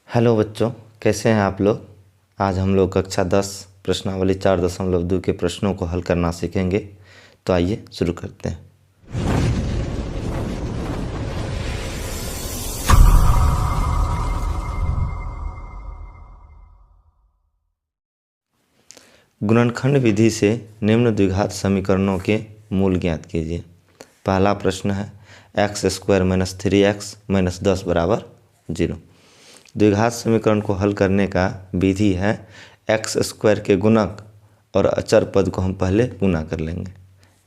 Hello बच्चों, कैसे हैं आप लोग। आज हम लोग कक्षा 10 प्रश्नावली 4.2 के प्रश्नों को हल करना सीखेंगे। तो आइए शुरू करते हैं। गुणनखंड विधि से निम्न द्विघात समीकरणों के मूल ज्ञात कीजिए। पहला प्रश्न है x² - 3x - 10 = 0। द्विघात समीकरण को हल करने का विधि है x² के गुणक और अचर पद को हम पहले गुना कर लेंगे।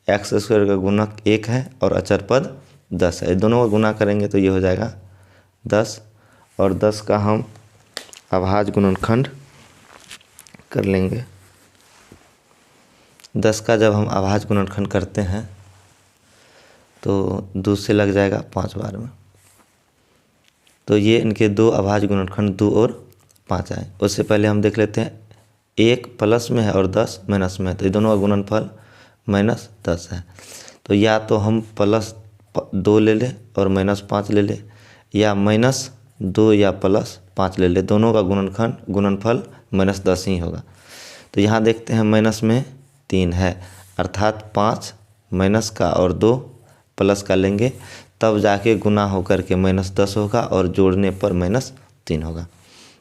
x² का गुणक 1 है और अचर पद 10 है। दोनों को गुना करेंगे तो ये हो जाएगा 10 और 10 का हम अभाज्य गुणनखंड कर लेंगे। 10 का जब हम अभाज्य गुणनखंड करते हैं तो 2 से लग जाएगा 5 बार में। तो ये इनके दो अभाज्य गुणनखंड 2 और 5 आए। उससे पहले हम देख लेते हैं 1 प्लस में है और 10 माइनस में है, तो ये दोनों का गुणनफल -10 है। तो या तो हम +2 ले लें और -5 ले लें, या -2 या +5 ले लें। दोनों का गुणनफल -10 ही होगा। तो यहाँ देखते हैं माइनस में 3 है, अर्थात 5 माइनस का और 2 प्लस का लेंगे, तब जाके गुना होकर के -10 होगा और जोड़ने पर -3 होगा।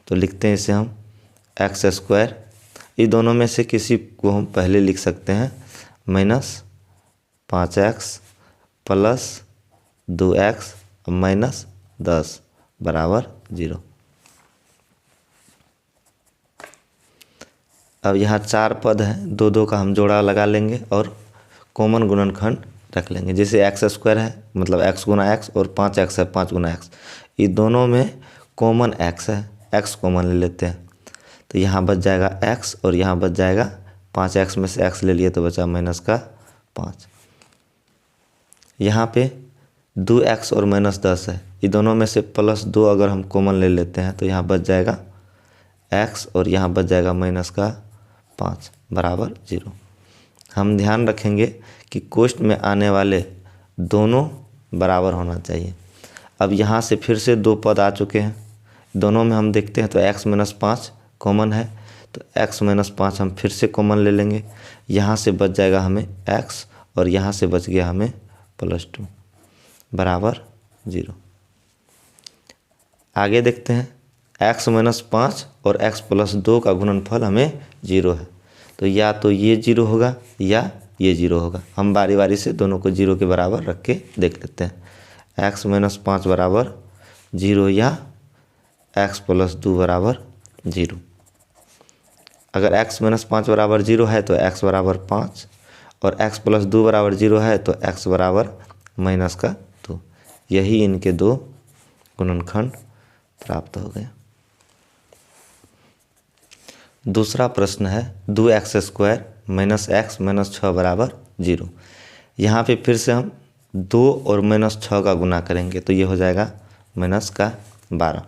तो लिखते हैं इसे हम x²। ये दोनों में से किसी को हम पहले लिख सकते हैं -5x + 2x - 10 = 0। अब यहाँ 4 पद हैं, 2 का हम जोड़ा लगा लेंगे और कॉमन गुणनखंड रख लेंगे। जैसे x² है मतलब x गुना x और 5x है 5 गुना x। ये दोनों में कॉमन x है, x कॉमन ले लेते हैं। तो यहाँ बच जाएगा x और यहाँ बच जाएगा 5x में से x ले लिए तो बचा -5। यहाँ पे 2x और -10 है। ये दोनों में से +2 अगर हम कॉमन ले लेते हैं तो यहाँ बच जाएगा x और यहाँ बच जाएगा -5 = 0। हम ध्यान रखेंगे कि कोष्ठ में आने वाले दोनों बराबर होना चाहिए। अब यहाँ से फिर से 2 पद आ चुके हैं, दोनों में हम देखते हैं तो x - 5 कॉमन है, तो x - 5 हम फिर से कॉमन ले लेंगे। यहाँ से बच जाएगा हमें x और यहाँ से बच गया हमें +2 = 0। आगे देखते हैं x - 5 और x + 2 का गुणनफल हमें 0 है। तो या तो ये 0 होगा या ये 0 होगा। हम बारी बारी से दोनों को 0 के बराबर रख के देख लेते हैं। x - 5 = 0 या x + 2 = 0। अगर x - 5 = 0 है तो x = 5 और x + 2 = 0 है तो x = -2। यही इनके दो गुणनखंड प्राप्त हो गए। दूसरा प्रश्न है 2x² - x - 6 = 0। यहाँ पे फिर से हम 2 और -6 का गुना करेंगे तो ये हो जाएगा -12।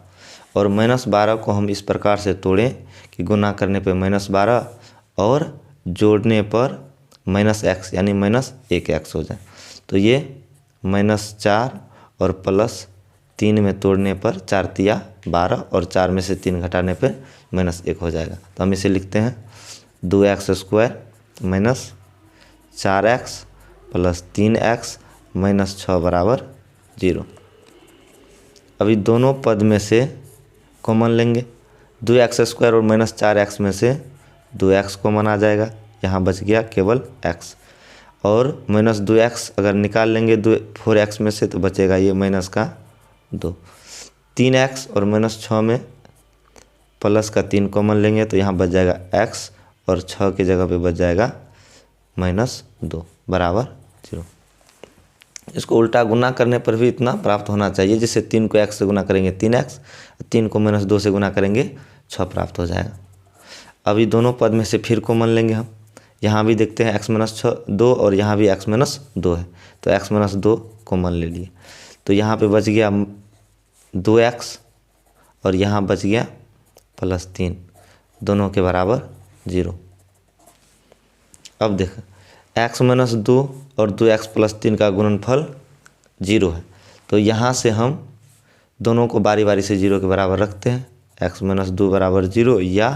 और -12 को हम इस प्रकार से तोड़ें कि गुना करने पे -12 और जोड़ने पर -x यानी -1x हो जाए। तो ये -4 और +3 में तोड़ने पर 4 तिया 12 और 4 में से 3 घटाने पर -1 हो जाएगा। तो हम इसे लिखते हैं 2x² - 4x + 3x - 6 = 0। अभी दोनों पद में से कॉमन लेंगे। 2x² और -4x में से 2x कॉमन आ जाएगा, यहाँ बच गया केवल x। और -2x अगर निकाल लेंगे 4x में से तो बचेगा ये -2। 3x और -6 में +3 कॉमन लेंगे तो यहाँ बच जाएगा x और 6 की जगह पे बच जाएगा -2 = 0। इसको उल्टा गुना करने पर भी इतना प्राप्त होना चाहिए। जैसे 3 को x से गुना करेंगे 3x, 3 को -2 से गुना करेंगे 6 प्राप्त हो जाएगा। अभी दोनों पद में से फिर कॉमन लेंगे हम। यहाँ भी देखते हैं x - 2 और यहाँ भी x - 2 है, तो x - 2 कॉमन ले लिए। तो यहाँ पे बच गया 2x और यहाँ बच गया +3, दोनों के बराबर 0। अब देख x - 2 और 2x + 3 का गुणनफल 0 है। तो यहाँ से हम दोनों को बारी बारी से 0 के बराबर रखते हैं x माइनस 2 बराबर 0 या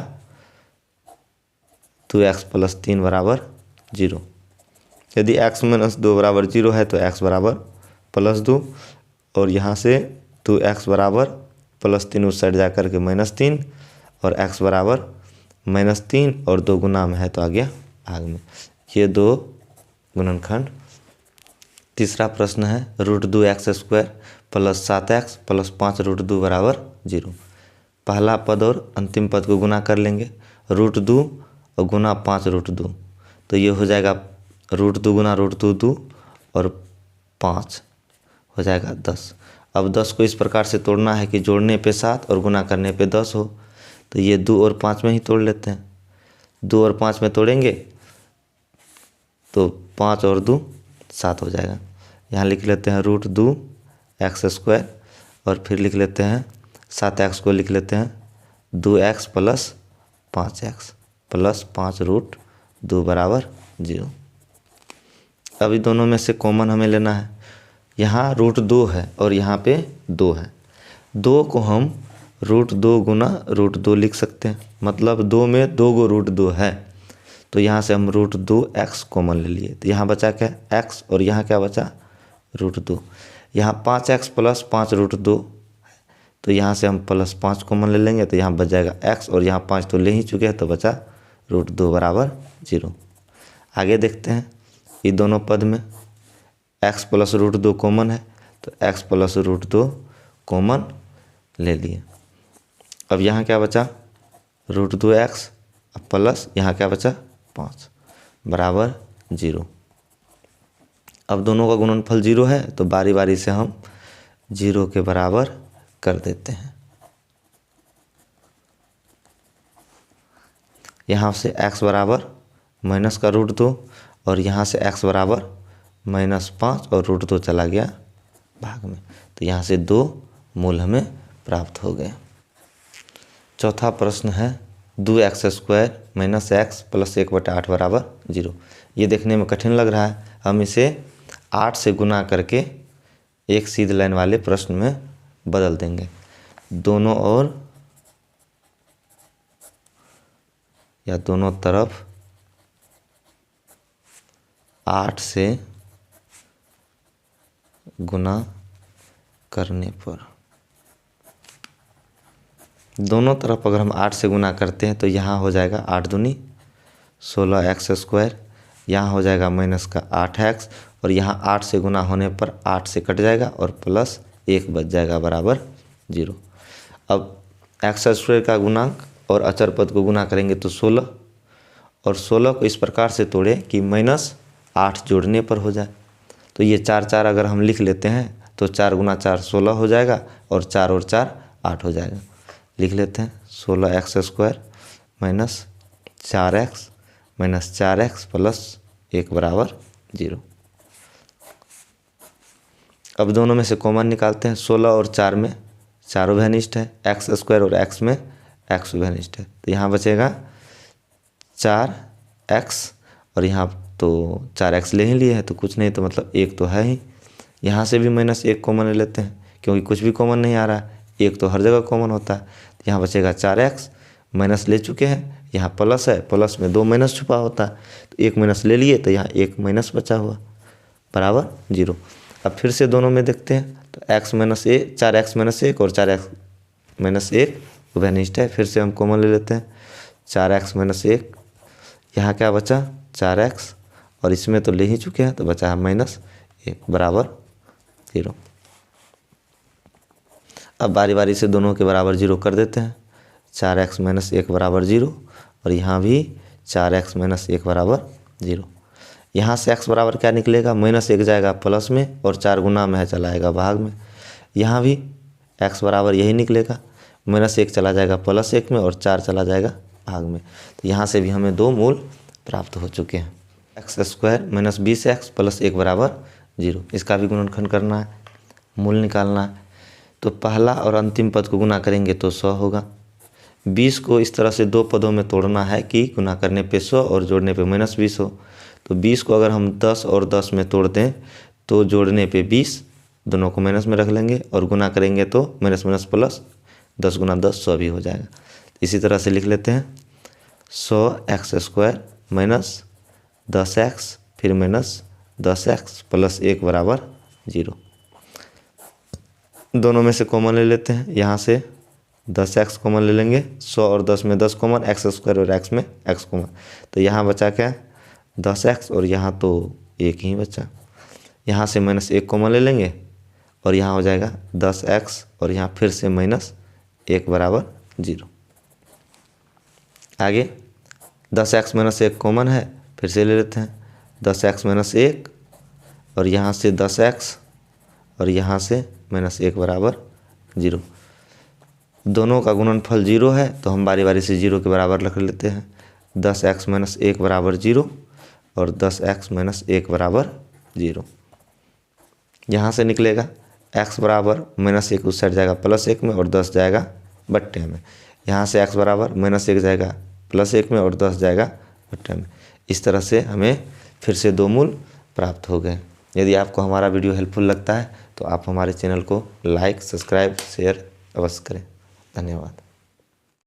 2x प्लस 3 बराबर 0। यदि x माइनस 2 बराबर 0 है तो x बराबर प्लस 2 और यहाँ से 2x बराबर प्लस 3 उस साइड जा कर के -3 और x बराबर -3 और 2 गुना में है तो आ गया भाग में। ये 2 गुणनखंड। तीसरा प्रश्न है √2x² प्लस 7x प्लस 5 √2 बराबर 0। पहला पद और अंतिम पद को गुना कर लेंगे, √2 और गुना 5 √2, तो ये हो जाएगा √2 गुना √2 और 5 हो जाएगा 10। अब 10 को इस प्रकार से तोड़ना है कि जोड़ने पे 7 और गुना करने पे 10 हो, तो ये 2 और 5 में ही तोड़ लेते हैं। 2 और 5 में तोड़ेंगे तो 5 और 2 7 हो जाएगा। यहाँ लिख लेते हैं √2x² और फिर लिख लेते हैं 7x को लिख लेते हैं 2x प्लस 5x प्लस 5 √2 बराबर 0। अभी दोनों में से कॉमन हमें लेना है। यहाँ √2 है और यहाँ पे 2 है। 2 को हम √2 गुना √2 लिख सकते हैं, मतलब 2 में 2 गो √2 है, तो यहाँ से हम √2x कॉमन ले लिए, तो यहाँ बचा क्या x और यहाँ क्या बचा √2। यहाँ 5x प्लस 5 √2, तो यहाँ से हम प्लस 5 कॉमन ले लेंगे, तो यहाँ बच जाएगा x और यहाँ 5 तो ले ही चुके हैं तो बचा √2 बराबर 0। आगे देखते हैं, ये दोनों पद में x प्लस √2 कॉमन है तो x प्लस √2 कॉमन ले लिए। अब यहाँ क्या बचा √2x प्लस यहाँ क्या बचा 5 बराबर 0। अब दोनों का गुणनफल 0 है तो बारी बारी से हम 0 के बराबर कर देते हैं। यहाँ से x बराबर माइनस का √2 और यहाँ से x बराबर -5 और √2 चला गया भाग में, तो यहाँ से 2 मूल हमें प्राप्त हो गए। चौथा प्रश्न है 2x² -x प्लस 1/8 बराबर 0। ये देखने में कठिन लग रहा है, हम इसे 8 से गुना करके एक सीधी लाइन वाले प्रश्न में बदल देंगे। दोनों ओर या दोनों तरफ 8 से गुना करने पर, दोनों तरफ अगर हम 8 से गुना करते हैं तो यहाँ हो जाएगा 8 दूनी 16x², यहाँ हो जाएगा माइनस का 8x और यहाँ 8 से गुना होने पर 8 से कट जाएगा और प्लस 1 बच जाएगा बराबर 0। अब x² का गुणांक और अचर पद को गुना करेंगे तो 16 और 16 को इस प्रकार से तोड़े कि -8 जोड़ने पर हो जाए, तो ये 4 अगर हम लिख लेते हैं तो 4 गुना 4 16 हो जाएगा और 4 और 4 8 हो जाएगा। लिख लेते हैं 16x² -4x प्लस 1 बराबर 0। अब दोनों में से कॉमन निकालते हैं। 16 और 4 में 4 उभयनिष्ठ है, x² और x में x उभयनिष्ठ है, तो यहाँ बचेगा 4x और यहाँ तो 4x ले ही लिए हैं तो कुछ नहीं, तो मतलब 1 तो है ही। यहाँ से भी -1 कॉमन ले लेते हैं क्योंकि कुछ भी कॉमन नहीं आ रहा है, 1 तो हर जगह कॉमन होता है। तो यहाँ बचेगा 4x, माइनस ले चुके हैं, यहाँ प्लस है, प्लस में 2 माइनस छुपा होता है, तो 1 माइनस ले लिए तो यहाँ 1 माइनस बचा हुआ बराबर 0। अब फिर से दोनों में देखते हैं तो 4x - 1 और 4x - 1 उभयनिष्ठ है, फिर से हम कॉमन ले लेते हैं 4x - 1, यहाँ क्या बचा 4x और इसमें तो ले ही चुके हैं तो बचा है -1 बराबर 0। अब बारी बारी से दोनों के बराबर 0 कर देते हैं। 4x - 1 बराबर 0 और यहाँ भी 4x - 1 बराबर 0। यहाँ से x बराबर क्या निकलेगा, -1 जाएगा प्लस में और 4 गुना में है चला आएगा भाग में। यहाँ भी x बराबर यही निकलेगा, -1 चला जाएगा +1 में और 4 चला जाएगा भाग में, तो यहाँ से भी हमें 2 मूल प्राप्त हो चुके हैं। x² - 20x प्लस 1 बराबर 0, इसका भी गुणनखंड करना है, मूल निकालना है। तो पहला और अंतिम पद को गुना करेंगे तो 100 होगा। 20 को इस तरह से 2 पदों में तोड़ना है कि गुना करने पे 100 और जोड़ने पे -20 हो। तो 20 को अगर हम 10 और 10 में तोड़ दें तो जोड़ने पे 20, दोनों को माइनस में रख लेंगे और गुना करेंगे तो माइनस प्लस 10 गुना 10 100 भी हो जाएगा। इसी तरह से लिख लेते हैं 100x² माइनस 10x फिर माइनस 10x प्लस 1 बराबर 0। दोनों में से कॉमन ले लेते हैं, यहाँ से 10x कॉमन ले लेंगे, 100 और 10 में 10 कॉमन, x² और x में x कॉमन, तो यहाँ बचा क्या 10x और यहाँ तो 1 ही बचा। यहाँ से -1 कॉमन ले लेंगे और यहाँ हो जाएगा 10x और यहाँ फिर से -1 बराबर 0। आगे 10x - 1 कॉमन है, फिर से ले लेते हैं 10x - 1 और यहाँ से 10x और यहाँ से -1 बराबर 0। दोनों का गुणनफल 0 है तो हम बारी बारी से 0 के बराबर रख लेते हैं। 10x - 1 बराबर 0 और 10x - 1 बराबर 0। यहाँ से निकलेगा x बराबर -1 उस साइड जाएगा +1 में और 10 जाएगा बट्टे में। यहाँ से x बराबर -1 जाएगा +1 में और 10 जाएगा बट्टे में। इस तरह से हमें फिर से 2 मूल प्राप्त हो गए। यदि आपको हमारा वीडियो हेल्पफुल लगता है तो आप हमारे चैनल को लाइक, सब्सक्राइब, शेयर अवश्य करें। धन्यवाद।